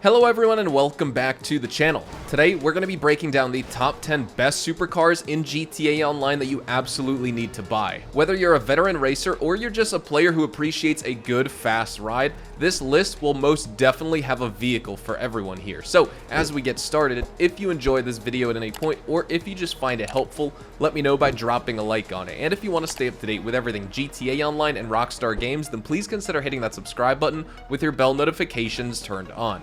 Hello everyone and welcome back to the channel. Today we're going to be breaking down the top 10 best supercars in GTA Online that you absolutely need to buy. Whether you're a veteran racer or you're just a player who appreciates a good fast ride, this list will most definitely have a vehicle for everyone here. So as we get started, if you enjoyed this video at any point or if you just find it helpful, let me know by dropping a like on it. And if you want to stay up to date with everything GTA Online and Rockstar Games, then please consider hitting that subscribe button with your bell notifications turned on.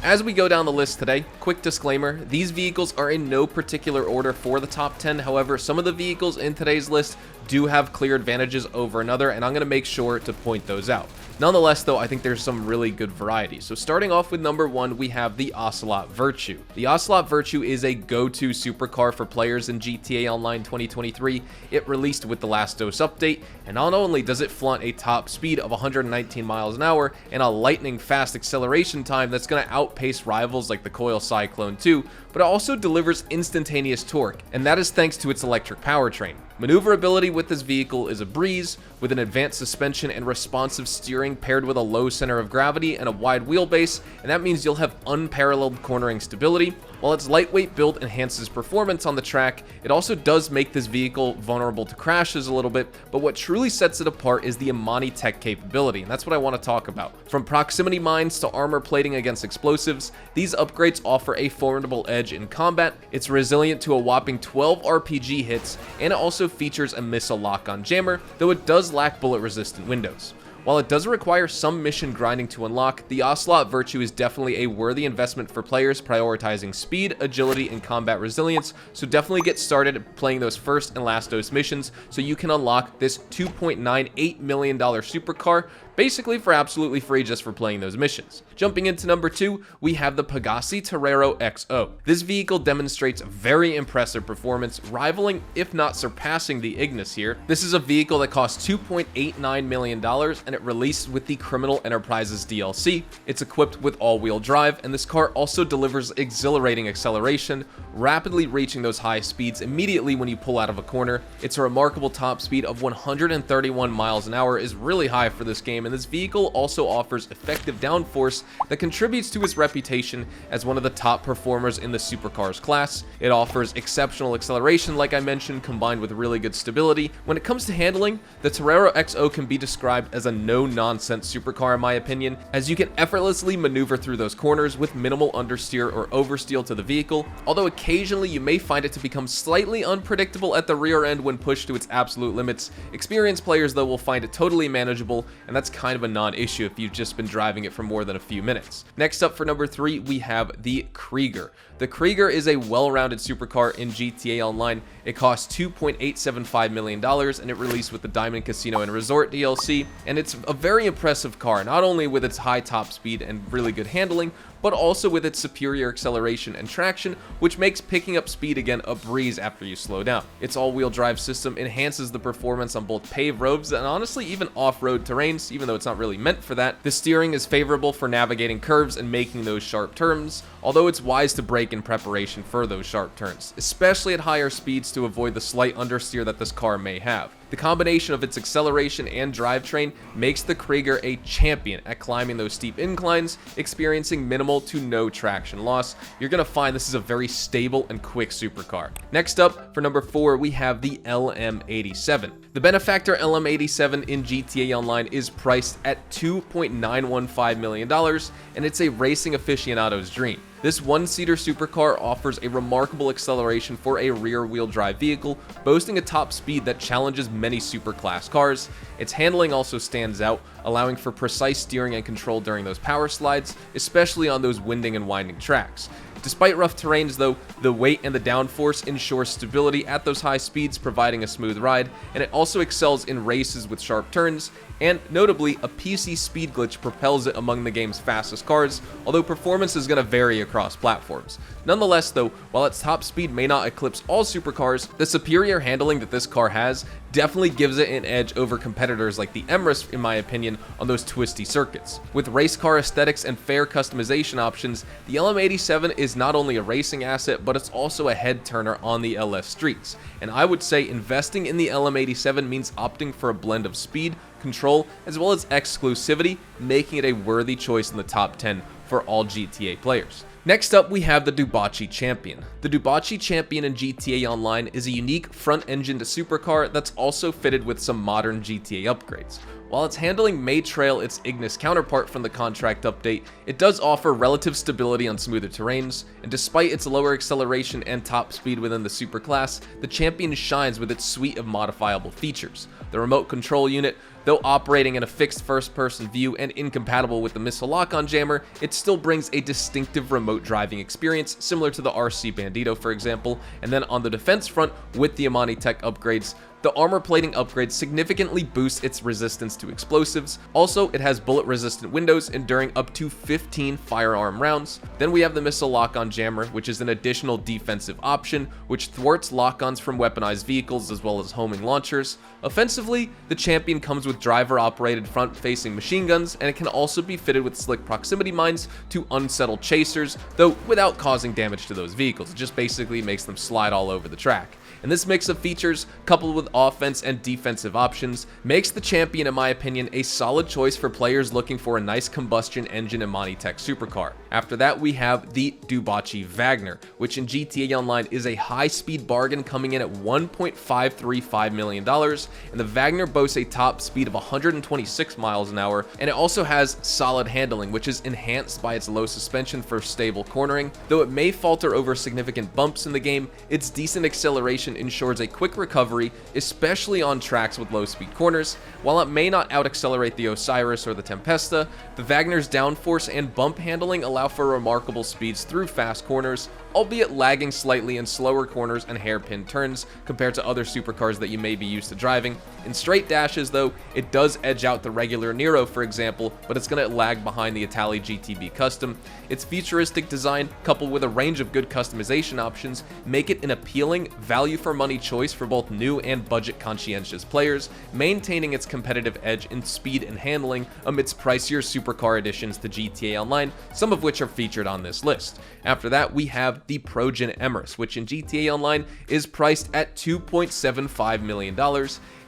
As we go down the list today, quick disclaimer, these vehicles are in no particular order for the top 10. However, some of the vehicles in today's list do have clear advantages over another, and I'm going to make sure to point those out. Nonetheless, though, I think there's some really good variety. So starting off with number 1, we have the Ocelot Virtue. The Ocelot Virtue is a go-to supercar for players in GTA Online 2023. It released with the last ADIOS update, and not only does it flaunt a top speed of 119 miles an hour and a lightning fast acceleration time that's going to outpace rivals like the Coil Cyclone 2, but it also delivers instantaneous torque, and that is thanks to its electric powertrain. Maneuverability with this vehicle is a breeze, with an advanced suspension and responsive steering paired with a low center of gravity and a wide wheelbase, and that means you'll have unparalleled cornering stability. While its lightweight build enhances performance on the track, it also does make this vehicle vulnerable to crashes a little bit, but what truly sets it apart is the Amani tech capability, and that's what I want to talk about. From proximity mines to armor plating against explosives, these upgrades offer a formidable edge in combat. It's resilient to a whopping 12 RPG hits, and it also features a missile lock-on jammer, though it does lack bullet-resistant windows. While it does require some mission grinding to unlock, the Ocelot Virtue is definitely a worthy investment for players prioritizing speed, agility, and combat resilience, so definitely get started playing those first and last ADIOS missions so you can unlock this $2.98 million supercar, basically for absolutely free just for playing those missions. Jumping into number 2, we have the Pegassi Torero XO. This vehicle demonstrates very impressive performance, rivaling if not surpassing the Ignis here. This is a vehicle that costs $2.89 million and it released with the Criminal Enterprises DLC. It's equipped with all-wheel drive, and this car also delivers exhilarating acceleration, rapidly reaching those high speeds immediately when you pull out of a corner. Its a remarkable top speed of 131 miles an hour is really high for this game, and this vehicle also offers effective downforce that contributes to its reputation as one of the top performers in the supercars class. It offers exceptional acceleration, like I mentioned, combined with really good stability. When it comes to handling, the Torero XO can be described as a no-nonsense supercar in my opinion, as you can effortlessly maneuver through those corners with minimal understeer or oversteer to the vehicle, although occasionally you may find it to become slightly unpredictable at the rear end when pushed to its absolute limits. Experienced players, though, will find it totally manageable, and that's kind of a non-issue if you've just been driving it for more than a few minutes. Next up for number 3, we have the Krieger. The Krieger is a well-rounded supercar in GTA Online. It costs $2.875 million and it released with the Diamond Casino and Resort DLC, and it's a very impressive car, not only with its high top speed and really good handling, but also with its superior acceleration and traction, which makes picking up speed again a breeze after you slow down. Its all-wheel drive system enhances the performance on both paved roads and honestly even off-road terrains, even though it's not really meant for that. The steering is favorable for navigating curves and making those sharp turns, although it's wise to brake in preparation for those sharp turns, especially at higher speeds to avoid the slight understeer that this car may have. The combination of its acceleration and drivetrain makes the Krieger a champion at climbing those steep inclines, experiencing minimal to no traction loss. You're going to find this is a very stable and quick supercar. Next up, for number 4, we have the LM87. The benefactor LM87 in GTA Online is priced at $2.915 million, and it's a racing aficionado's dream. This one-seater supercar offers a remarkable acceleration for a rear-wheel drive vehicle, boasting a top speed that challenges many superclass cars. Its handling also stands out, allowing for precise steering and control during those power slides, especially on those winding and winding tracks. Despite rough terrains though, the weight and the downforce ensure stability at those high speeds, providing a smooth ride, and it also excels in races with sharp turns, and notably, a PC speed glitch propels it among the game's fastest cars, although performance is going to vary across platforms. Nonetheless though, while its top speed may not eclipse all supercars, the superior handling that this car has definitely gives it an edge over competitors like the Emirates in my opinion on those twisty circuits. With race car aesthetics and fair customization options, the LM87 is is not only a racing asset, but it's also a head turner on the LS streets. And I would say investing in the LM87 means opting for a blend of speed, control, as well as exclusivity, making it a worthy choice in the top 10 for all GTA players. Next up, we have the Dubachi Champion. The Dubachi Champion in GTA Online is a unique front-engined supercar that's also fitted with some modern GTA upgrades. While its handling may trail its Ignis counterpart from the contract update, it does offer relative stability on smoother terrains, and despite its lower acceleration and top speed within the superclass, the Champion shines with its suite of modifiable features. The remote control unit, though operating in a fixed first-person view and incompatible with the missile lock-on jammer, it still brings a distinctive remote driving experience similar to the RC Bandito, for example. And then on the defense front, with the Amani Tech upgrades, the armor plating upgrade significantly boosts its resistance to explosives. Also, it has bullet-resistant windows enduring up to 15 firearm rounds. Then we have the missile lock-on jammer, which is an additional defensive option, which thwarts lock-ons from weaponized vehicles as well as homing launchers. Offensively, the Champion comes with driver-operated front-facing machine guns, and it can also be fitted with slick proximity mines to unsettle chasers, though without causing damage to those vehicles. It just basically makes them slide all over the track. And this mix of features, coupled with offense and defensive options, makes the Champion, in my opinion, a solid choice for players looking for a nice combustion engine Amani Tech supercar. After that, we have the Dubachi Wagner, which in GTA Online is a high-speed bargain coming in at $1.535 million, and the Wagner boasts a top speed of 126 miles an hour, and it also has solid handling, which is enhanced by its low suspension for stable cornering. Though it may falter over significant bumps in the game, its decent acceleration ensures a quick recovery, especially on tracks with low-speed corners. While it may not out-accelerate the Osiris or the Tempesta, the Wagner's downforce and bump handling allow for remarkable speeds through fast corners, albeit lagging slightly in slower corners and hairpin turns compared to other supercars that you may be used to driving. In straight dashes, though, it does edge out the regular Nero, for example, but it's going to lag behind the Italy GTB Custom. Its futuristic design, coupled with a range of good customization options, make it an appealing, value-for-money choice for both new and budget-conscientious players, maintaining its competitive edge in speed and handling amidst pricier supercar additions to GTA Online, some of which are featured on this list. After that, we have the Porsche Emirates, which in GTA Online is priced at $2.75 million.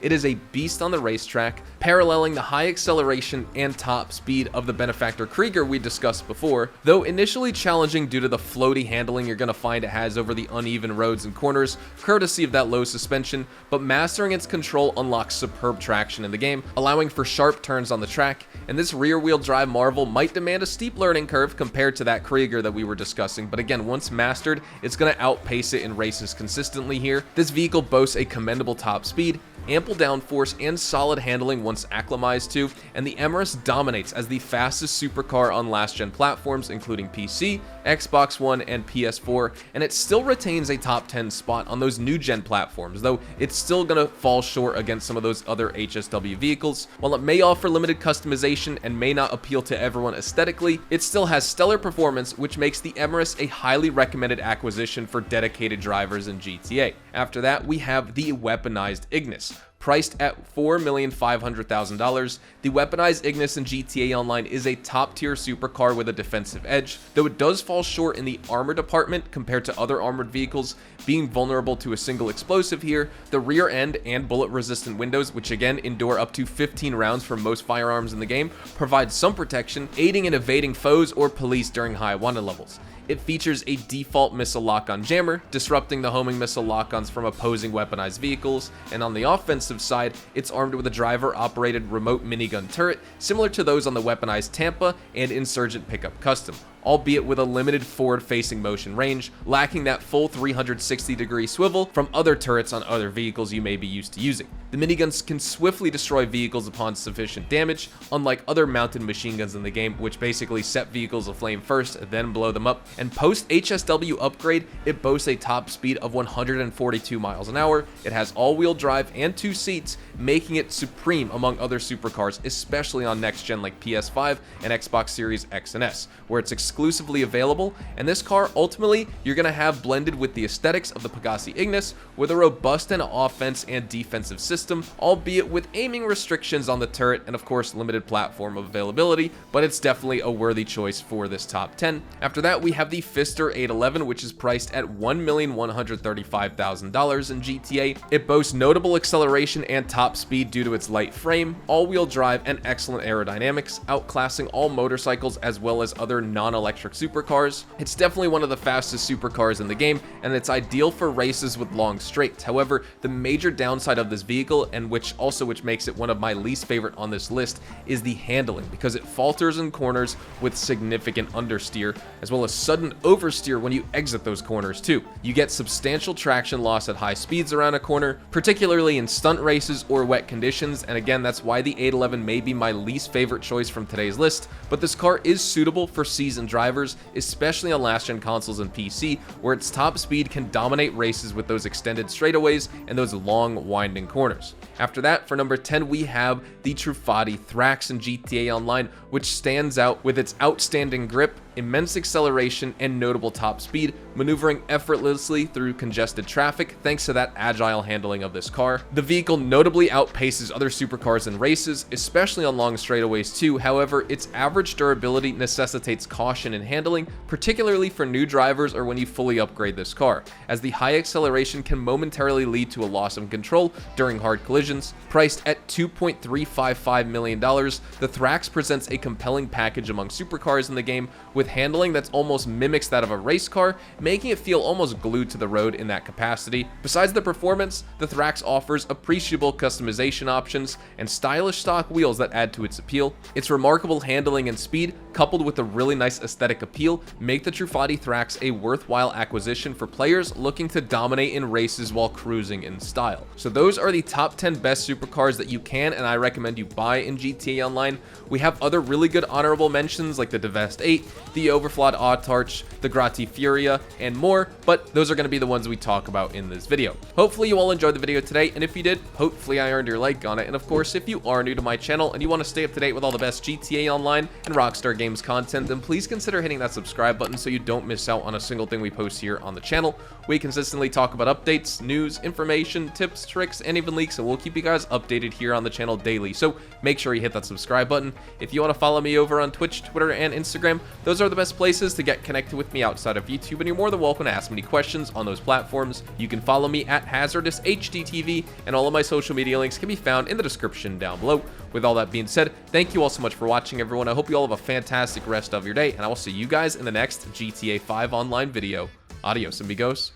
It is a beast on the racetrack, paralleling the high acceleration and top speed of the benefactor Krieger we discussed before, though initially challenging due to the floaty handling you're going to find it has over the uneven roads and corners, courtesy of that low suspension, but mastering its control unlocks superb traction in the game, allowing for sharp turns on the track, and this rear-wheel drive marvel might demand a steep learning curve compared to that Krieger that we were discussing, but again, once mastered, it's going to outpace it in races consistently here. This vehicle boasts a commendable top speed, ample downforce, and solid handling once acclimatized to, and the Emirates dominates as the fastest supercar on last-gen platforms including PC, Xbox One, and PS4, and it still retains a top 10 spot on those new-gen platforms, though it's still gonna fall short against some of those other HSW vehicles. While it may offer limited customization and may not appeal to everyone aesthetically, it still has stellar performance, which makes the Emirates a highly recommended acquisition for dedicated drivers in GTA. After that, we have the weaponized Ignis. Priced at $4,500,000, the weaponized Ignis in GTA Online is a top-tier supercar with a defensive edge, though it does fall short in the armor department compared to other armored vehicles, being vulnerable to a single explosive here. The rear end and bullet-resistant windows, which again endure up to 15 rounds for most firearms in the game, provide some protection, aiding in evading foes or police during high wanted levels. It features a default missile lock-on jammer, disrupting the homing missile lock-ons from opposing weaponized vehicles, and on the offensive side, it's armed with a driver-operated remote minigun turret, similar to those on the weaponized Tampa and Insurgent Pickup Custom, albeit with a limited forward-facing motion range, lacking that full 360-degree swivel from other turrets on other vehicles you may be used to using. The miniguns can swiftly destroy vehicles upon sufficient damage, unlike other mounted machine guns in the game, which basically set vehicles aflame first, then blow them up. And post-HSW upgrade, it boasts a top speed of 142 miles an hour. It has all-wheel drive and 2 seats, making it supreme among other supercars, especially on next-gen like PS5 and Xbox Series X and S, where it's exclusively available, and this car ultimately you're going to have blended with the aesthetics of the Pegasi Ignis with a robust and offense and defensive system, albeit with aiming restrictions on the turret and of course limited platform availability, but it's definitely a worthy choice for this top 10. After that, we have the Pfister 811, which is priced at $1,135,000 in GTA. It boasts notable acceleration and top speed due to its light frame, all-wheel drive, and excellent aerodynamics, outclassing all motorcycles as well as other non-electric supercars. It's definitely one of the fastest supercars in the game, and it's ideal for races with long straights. However, the major downside of this vehicle, and which makes it one of my least favorite on this list, is the handling, because it falters in corners with significant understeer, as well as sudden oversteer when you exit those corners too. You get substantial traction loss at high speeds around a corner, particularly in stunt races or wet conditions, and again, that's why the 811 may be my least favorite choice from today's list, but this car is suitable for seasoned drivers, especially on last-gen consoles and PC, where its top speed can dominate races with those extended straightaways and those long, winding corners. After that, for number 10, we have the Truffati Thrax in GTA Online, which stands out with its outstanding grip, immense acceleration, and notable top speed, maneuvering effortlessly through congested traffic thanks to that agile handling of this car. The vehicle notably outpaces other supercars in races, especially on long straightaways too. However, its average durability necessitates caution in handling, particularly for new drivers or when you fully upgrade this car, as the high acceleration can momentarily lead to a loss of control during hard collisions. Priced at $2.355 million, the Thrax presents a compelling package among supercars in the game, with handling that's almost mimics that of a race car, making it feel almost glued to the road in that capacity. Besides the performance, the Thrax offers appreciable customization options and stylish stock wheels that add to its appeal. Its remarkable handling and speed, coupled with a really nice aesthetic appeal, make the Truffati Thrax a worthwhile acquisition for players looking to dominate in races while cruising in style. So those are the top 10 best supercars that you can and I recommend you buy in GTA Online. We have other really good honorable mentions like the Devest 8, the Overflod Autarch, the Grati Furia, and more, but those are going to be the ones we talk about in this video. Hopefully you all enjoyed the video today, and if you did, hopefully I earned your like on it. And of course, if you are new to my channel and you want to stay up to date with all the best GTA Online and Rockstar Games content, then please consider hitting that subscribe button so you don't miss out on a single thing we post here on the channel. We consistently talk about updates, news, information, tips, tricks, and even leaks, and we'll keep you guys updated here on the channel daily, so make sure you hit that subscribe button. If you want to follow me over on Twitch, Twitter, and Instagram, those are the best places to get connected with me outside of YouTube, and you're more than welcome to ask me any questions on those platforms. You can follow me at HazardousHDTV, and all of my social media links can be found in the description down below. With all that being said, thank you all so much for watching, everyone. I hope you all have a fantastic rest of your day, and I will see you guys in the next GTA 5 online video. Adios, amigos.